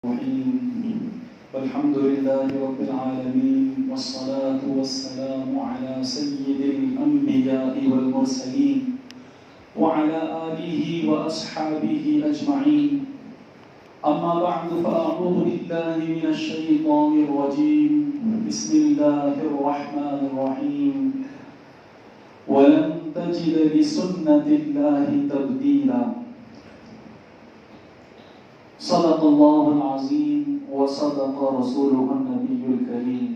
والحمد لله رب العالمين والصلاة والسلام على سيد الأنبياء والمرسلين وعلى آله وأصحابه أجمعين. أما بعد فأعوذ بالله من الشيطان الرجيم. بسم الله الرحمن الرحيم. ولن تجد لسنة الله تبديلا. صدق الله العظيم وصدق رسوله النبي الكريم.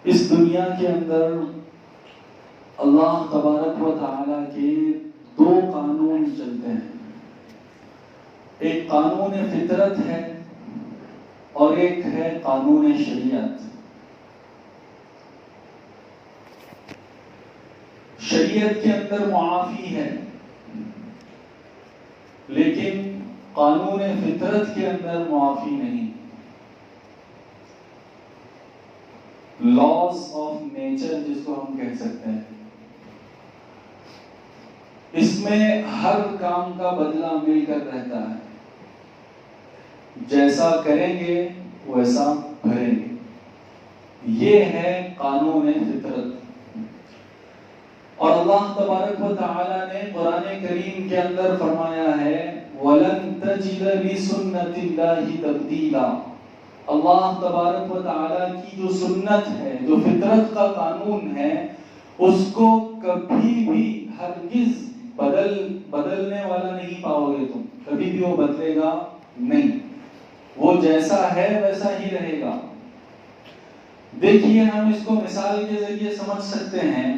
اس دنیا کے اندر اللہ تبارک و تعالیٰ کے دو قانون چلتے ہیں. ایک قانون فطرت ہے اور ایک ہے قانون شریعت. شریعت کے اندر معافی ہے لیکن قانون فطرت کے اندر معافی نہیں. لاز آف نیچر جس کو ہم کہہ سکتے ہیں, اس میں ہر کام کا بدلہ مل کر رہتا ہے. جیسا کریں گے ویسا بھریں گے. یہ ہے قانون فطرت. اور اللہ تبارک و تعالی نے قرآن کریم کے اندر فرمایا ہے وَلَن تَجِدَ لِسُنَّةِ اللَّهِ تَبْدِيلًا. اللہ تبارک و تعالی کی جو سنت ہے, جو فطرت کا قانون ہے, اس کو کبھی بھی ہرگز بدلنے والا نہیں پاؤ گے تم. کبھی بھی وہ بدلے گا نہیں. وہ جیسا ہے ویسا ہی رہے گا. دیکھیے, ہم اس کو مثال کے ذریعے سمجھ سکتے ہیں.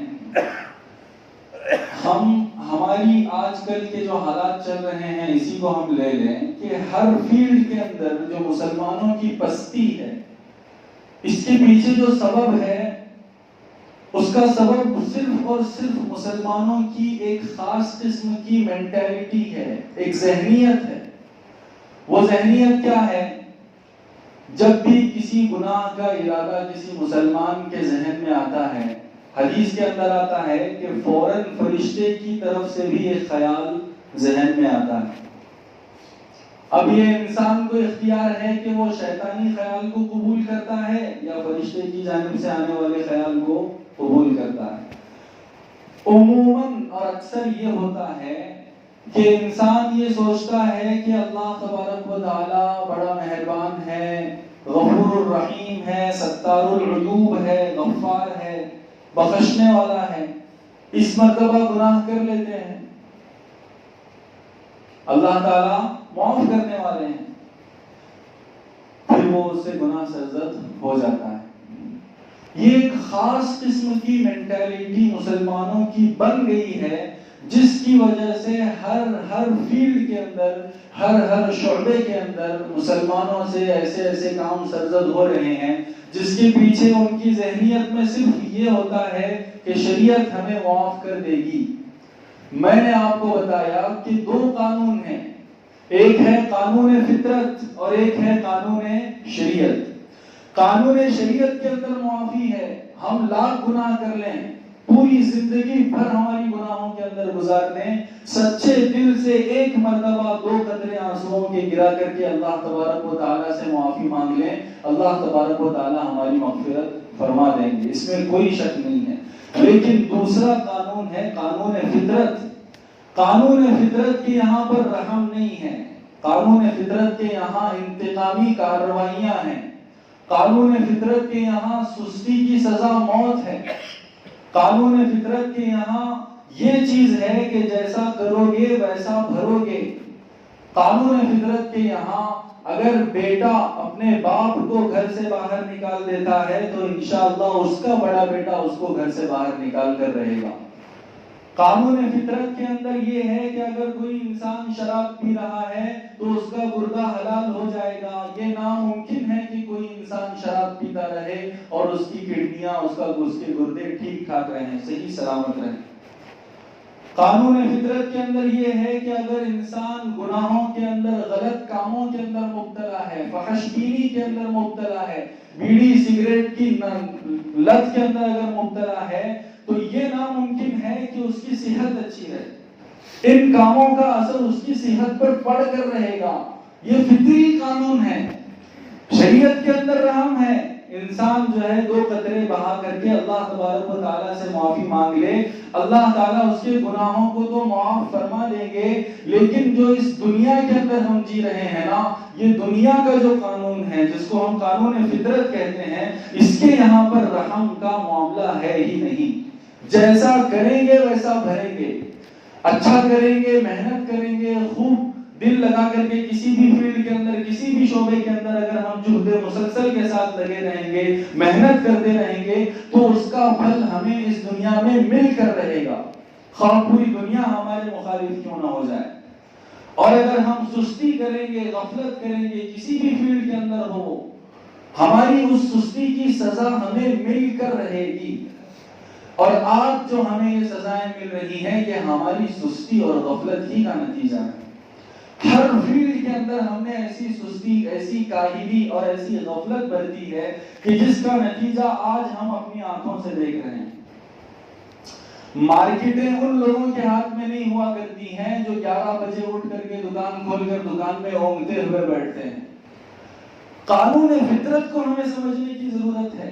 ہماری آج کل کے جو حالات چل رہے ہیں اسی کو ہم لے لیں کہ ہر فیلڈ کے اندر جو مسلمانوں کی پستی ہے, اس کے پیچھے جو سبب ہے اس کا سبب صرف اور صرف مسلمانوں کی ایک خاص قسم کی مینٹیلٹی ہے, ایک ذہنیت ہے. وہ ذہنیت کیا ہے؟ جب بھی کسی گناہ کا ارادہ کسی مسلمان کے ذہن میں آتا ہے, حدیث کے اندر آتا ہے کہ فوراً فرشتے کی طرف سے بھی ایک خیال ذہن میں آتا ہے. اب یہ انسان کو اختیار ہے کہ وہ شیطانی خیال کو قبول کرتا ہے یا فرشتے کی جانب سے آنے والے خیال کو قبول کرتا ہے. عموماً اور اکثر یہ ہوتا ہے کہ انسان یہ سوچتا ہے کہ اللہ تبارک و تعالی بڑا مہربان ہے, غفور الرحیم ہے, ستار العیوب ہے, غفار ہے, بخشنے والا ہے, اس مرتبہ گناہ کر لیتے ہیں, اللہ تعالیٰ معاف کرنے والے ہیں, پھر وہ اس سے گناہ سرزد ہو جاتا ہے. یہ ایک خاص قسم کی مینٹیلٹی مسلمانوں کی بن گئی ہے, جس کی وجہ سے ہر فیلڈ کے اندر, ہر شعبے کے اندر مسلمانوں سے ایسے کام سرزد ہو رہے ہیں جس کے پیچھے ان کی ذہنیت میں صرف یہ ہوتا ہے کہ شریعت ہمیں معاف کر دے گی. میں نے آپ کو بتایا کہ دو قانون ہیں, ایک ہے قانون فطرت اور ایک ہے قانون شریعت. قانون شریعت کے اندر معافی ہے. ہم لاکھ گناہ کر لیں, پوری زندگی بھر ہماری گناہوں کے اندر گزار دیں, سچے دل سے ایک مرتبہ 2 قطرے آنسوؤں کے گرا کر کے اللہ تبارک و تعالیٰ سے معافی مانگ لیں, اللہ تبارک و تعالیٰ ہماری مغفرت فرما دیں گے, اس میں کوئی شک نہیں ہے. لیکن دوسرا قانون ہے قانون فطرت. قانون فطرت کے یہاں پر رحم نہیں ہے, قانون فطرت کے یہاں انتقامی کارروائیاں ہیں, قانون فطرت کے یہاں سستی کی سزا موت ہے. قانون فطرت کے یہاں یہ چیز ہے کہ جیسا کرو گے ویسا بھرو گے. قانون فطرت کے یہاں اگر بیٹا اپنے باپ کو گھر سے باہر نکال دیتا ہے تو انشاءاللہ اس کا بڑا بیٹا اس کو گھر سے باہر نکال کر رہے گا. قانون فطرت کے اندر یہ ہے کہ اگر کوئی انسان شراب پی رہا ہے تو اس کا گردہ حلال ہو جائے گا. یہ ناممکن ہے کہ کوئی انسان شراب پیتا رہے اور اس کی کڈنیاں, اس کے گردے ٹھیک ٹھاک رہیں, صحیح سلامت رہیں. قانون فطرت کے اندر یہ ہے کہ اگر انسان گناہوں کے اندر، غلط کاموں کے اندر مبتلا ہے، فحش بینی کے اندر مبتلا ہے، بیڑی سگریٹ کی لت کے اندر اگر مبتلا ہے، تو یہ ناممکن ہے کہ اس کی صحت اچھی رہے۔ ان کاموں کا اثر اس کی صحت پر پڑ کر رہے گا۔ یہ فطری قانون ہے، شریعت کے اندر رحم ہے۔ انسان جو ہے 2 قطرے بہا کر کے اللہ تبارک و تعالیٰ سے معافی مانگ لے، اللہ تعالیٰ اس کے گناہوں کو تو معاف فرما دیں گے، لیکن جو اس دنیا کے اندر ہم جی رہے ہیں نا، یہ دنیا کا جو قانون ہے جس کو ہم قانون فطرت کہتے ہیں، اس کے یہاں پر رحم کا معاملہ ہے ہی نہیں۔ جیسا کریں گے ویسا بھریں گے، اچھا کریں گے، محنت کریں گے، خوب دل لگا کر کے کسی بھی فیلڈ کے اندر، کسی بھی شعبے کے اندر اگر ہم جہد مسلسل کے ساتھ لگے رہیں گے، محنت کرتے رہیں گے، تو اس کا پھل ہمیں اس دنیا میں مل کر رہے گا، خواہ پوری دنیا ہمارے مخالف کیوں نہ ہو جائے۔ اور اگر ہم سستی کریں گے، غفلت کریں گے، کسی بھی فیلڈ کے اندر ہو، ہماری اس سستی کی سزا ہمیں مل کر رہے گی۔ اور آج جو ہمیں یہ سزائیں مل رہی ہیں، یہ ہماری سستی اور غفلت ہی کا نتیجہ ہے۔ ہر فیلڈ کے اندر ہم نے ایسی سستی، ایسی کاہلی اور ایسی غفلت برتی ہے کہ جس کا نتیجہ آج ہم اپنی آنکھوں سے دیکھ رہے ہیں۔ مارکیٹیں ان لوگوں کے ہاتھ میں نہیں ہوا کرتی ہیں جو 11 بجے اٹھ کر کے دکان کھول کر دکان میں اونگتے ہوئے بیٹھتے ہیں۔ قانون فطرت کو ہمیں سمجھنے کی ضرورت ہے۔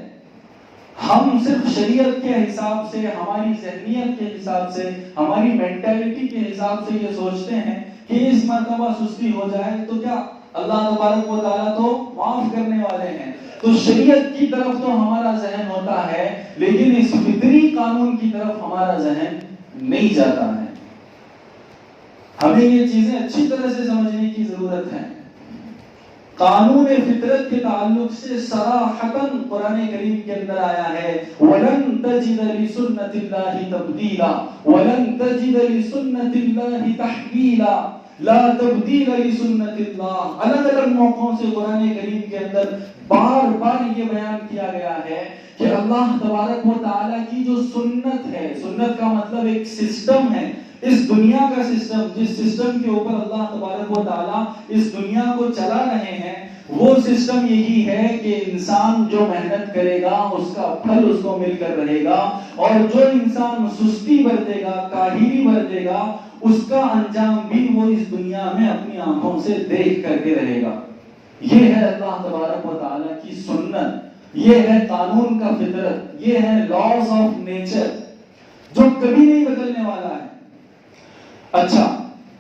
ہم صرف شریعت کے حساب سے، ہماری ذہنیت کے حساب سے، ہماری مینٹیلٹی کے حساب سے یہ سوچتے ہیں کہ اس مرتبہ سستی ہو جائے تو کیا، اللہ تبارک و تعالیٰ تو معاف کرنے والے ہیں۔ تو شریعت کی طرف تو ہمارا ذہن ہوتا ہے، لیکن اس فطری قانون کی طرف ہمارا ذہن نہیں جاتا ہے۔ ہمیں یہ چیزیں اچھی طرح سے سمجھنے کی ضرورت ہے۔ قانون فطرت کے تعلق سے صراحتاً قرآن کریم کے اندر آیا ہے، وَلَن تَجِدَ لِسُنَّةِ اللَّهِ تَبْدِيلًا وَلَن تَجِدَ لِسُنَّةِ اللَّهِ تَحْوِيلًا لا تبدیل لسنت اللہ۔ الگ الگ موقعوں سے قرآن کریم کے اندر بار بار یہ بیان کیا گیا ہے کہ اللہ تبارک و تعالیٰ کی جو سنت ہے، سنت کا مطلب ایک سسٹم ہے، اس دنیا کا سسٹم، جس سسٹم کے اوپر اللہ تبارک و تعالیٰ اس دنیا کو چلا رہے ہیں، وہ سسٹم یہی ہے کہ انسان جو محنت کرے گا اس کا پھل اس کو مل کر رہے گا، اور جو انسان سستی برتے گا، کاہلی برتے گا، اس کا انجام بھی وہ اس دنیا میں اپنی آنکھوں سے دیکھ کر کے رہے گا۔ یہ ہے اللہ تبارک و تعالیٰ کی سنت، یہ ہے قانون کا فطرت، یہ ہے لاز آف نیچر جو کبھی نہیں بدلنے والا ہے۔ اچھا،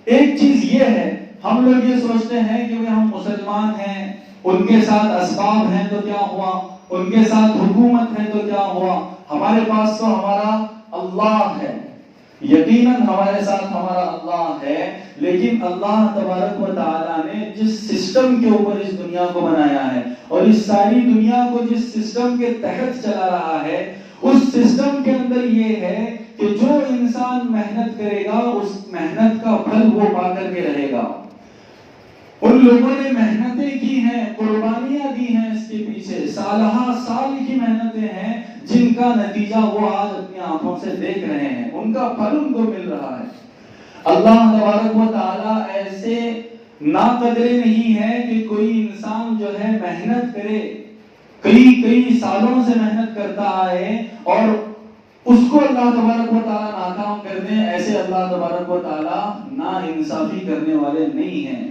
ایک چیز یہ ہے، ہم لوگ یہ سوچتے ہیں کہ ہم مسلمان ہیں، ان کے ساتھ اسباب ہیں تو کیا ہوا، ان کے ساتھ حکومت ہے تو کیا ہوا، ہمارے پاس تو ہمارا اللہ ہے۔ یقیناً ہمارے ساتھ ہمارا اللہ ہے، لیکن اللہ تبارک و تعالیٰ نے جس سسٹم کے اوپر اس دنیا کو بنایا ہے، اور اس ساری دنیا کو جس سسٹم کے تحت چلا رہا ہے، اس سسٹم کے اندر یہ ہے کہ جو انسان محنت کرے گا اس محنت کا پھل وہ پا کر کے رہے گا۔ ان لوگوں نے محنتیں کی ہیں، قربانیاں دی ہیں، اس کے پیچھے سالہ سال کی محنتیں ہیں، جن کا نتیجہ وہ آج اپنی آنکھوں سے دیکھ رہے ہیں، ان کا پھل ان کو مل رہا ہے۔ اللہ تبارک و تعالیٰ ایسے ناقدرے نہیں ہے کہ کوئی انسان جو ہے محنت کرے، کئی سالوں سے محنت کرتا آئے اور اس کو اللہ تبارک و تعالیٰ ناکام کر دیں۔ ایسے اللہ تبارک و تعالیٰ نا انصافی کرنے والے نہیں ہیں۔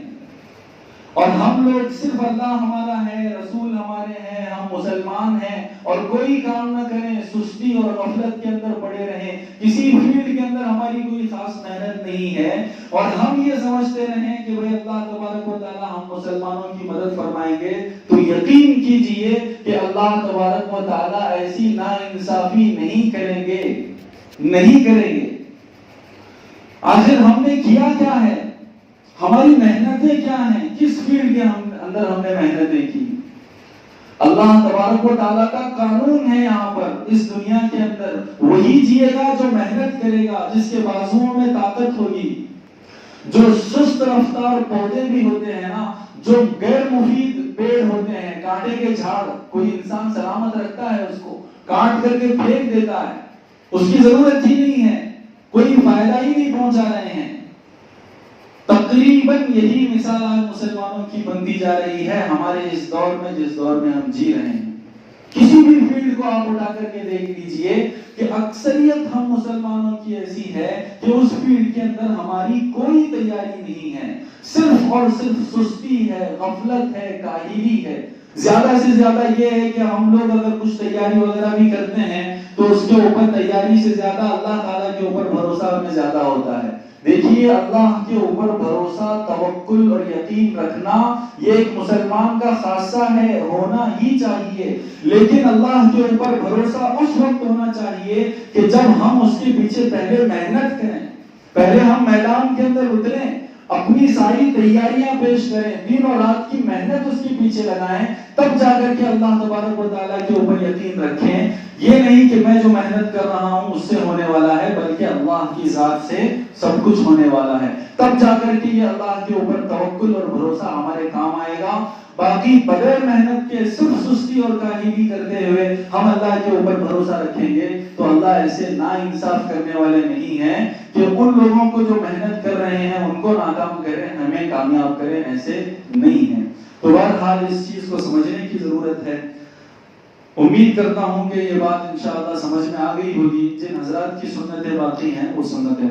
اور ہم لوگ صرف اللہ ہمارا ہے، رسول ہمارے ہیں، ہم مسلمان ہیں، اور کوئی کام نہ کریں، سستی اور غفلت کے اندر پڑے رہیں، کسی فیلڈ کے اندر ہماری کوئی خاص محنت نہیں ہے، اور ہم یہ سمجھتے رہیں کہ بھئی اللہ تبارک و تعالیٰ ہم مسلمانوں کی مدد فرمائیں گے، تو یقین کیجئے کہ اللہ تبارک و تعالیٰ ایسی ناانصافی نہیں کریں گے، نہیں کریں گے۔ آخر ہم نے کیا کیا ہے، ہماری محنتیں کیا ہیں، کس فیلڈ کے اندر ہم نے محنتیں کی؟ اللہ تبارک و تعالیٰ کا قانون ہے یہاں پر، اس دنیا کے اندر وہی جیے گا جو محنت کرے گا، جس کے بازوؤں میں طاقت ہوگی۔ جو سست رفتار پودے بھی ہوتے ہیں نا، جو غیر مفید پیڑ ہوتے ہیں، کانٹے کے جھاڑ، کوئی انسان سلامت رکھتا ہے، اس کو کاٹ کر کے پھینک دیتا ہے، اس کی ضرورت ہی نہیں ہے۔ کوئی فائدہ ہی نہیں پہنچا رہے ہیں۔ تقریباً یہی مثال آج مسلمانوں کی بنتی جا رہی ہے ہمارے اس دور میں، جس دور میں ہم جی رہے ہیں۔ کسی بھی فیلڈ کو آپ اٹھا کر کے دیکھ لیجئے کہ اکثریت ہم مسلمانوں کی ایسی ہے کہ اس فیلڈ کے اندر ہماری کوئی تیاری نہیں ہے، صرف اور صرف سستی ہے، غفلت ہے، کاہلی ہے۔ زیادہ سے زیادہ یہ ہے کہ ہم لوگ اگر کچھ تیاری وغیرہ بھی کرتے ہیں تو اس کے اوپر تیاری سے زیادہ اللہ تعالیٰ کے اوپر بھروسہ ہمیں زیادہ ہوتا ہے۔ دیکھیے، اللہ کے اوپر بھروسہ، توکل اور یقین رکھنا یہ ایک مسلمان کا خاصہ ہے، ہونا ہی چاہیے، لیکن اللہ کے اوپر بھروسہ اس وقت ہونا چاہیے کہ جب ہم اس کے پیچھے پہلے محنت کریں، پہلے ہم میدان کے اندر اتریں، اپنی ساری تیاریاں پیش کریں، دن اور رات کی محنت اس کے پیچھے لگائیں، تب جا کر کے اللہ تبارک و تعالیٰ کے اوپر یقین رکھیں۔ یہ نہیں کہ میں جو محنت کر رہا ہوں اس سے ہونے والا ہے، بلکہ اللہ کی ذات سے سب کچھ ہونے والا ہے، تب جا کر کے یہ اللہ کے اوپر توکل اور بھروسہ ہمارے کام آئے گا۔ باقی بغیر محنت کے صرف سستی اور کاہلی کرتے ہوئے ہم اللہ کے اوپر بھروسہ رکھیں گے تو اللہ ایسے نا انصاف کرنے والے نہیں ہیں کہ ان لوگوں کو جو محنت کر رہے ہیں ان کو ناکام کریں، ہمیں کامیاب کریں، ایسے نہیں ہیں۔ تو بہرحال اس چیز کو سمجھنے کی ضرورت ہے۔ امید کرتا ہوں کہ یہ بات انشاءاللہ سمجھ میں آ گئی ہوگی۔ جن حضرات کی سنتیں باقی ہیں وہ سنتیں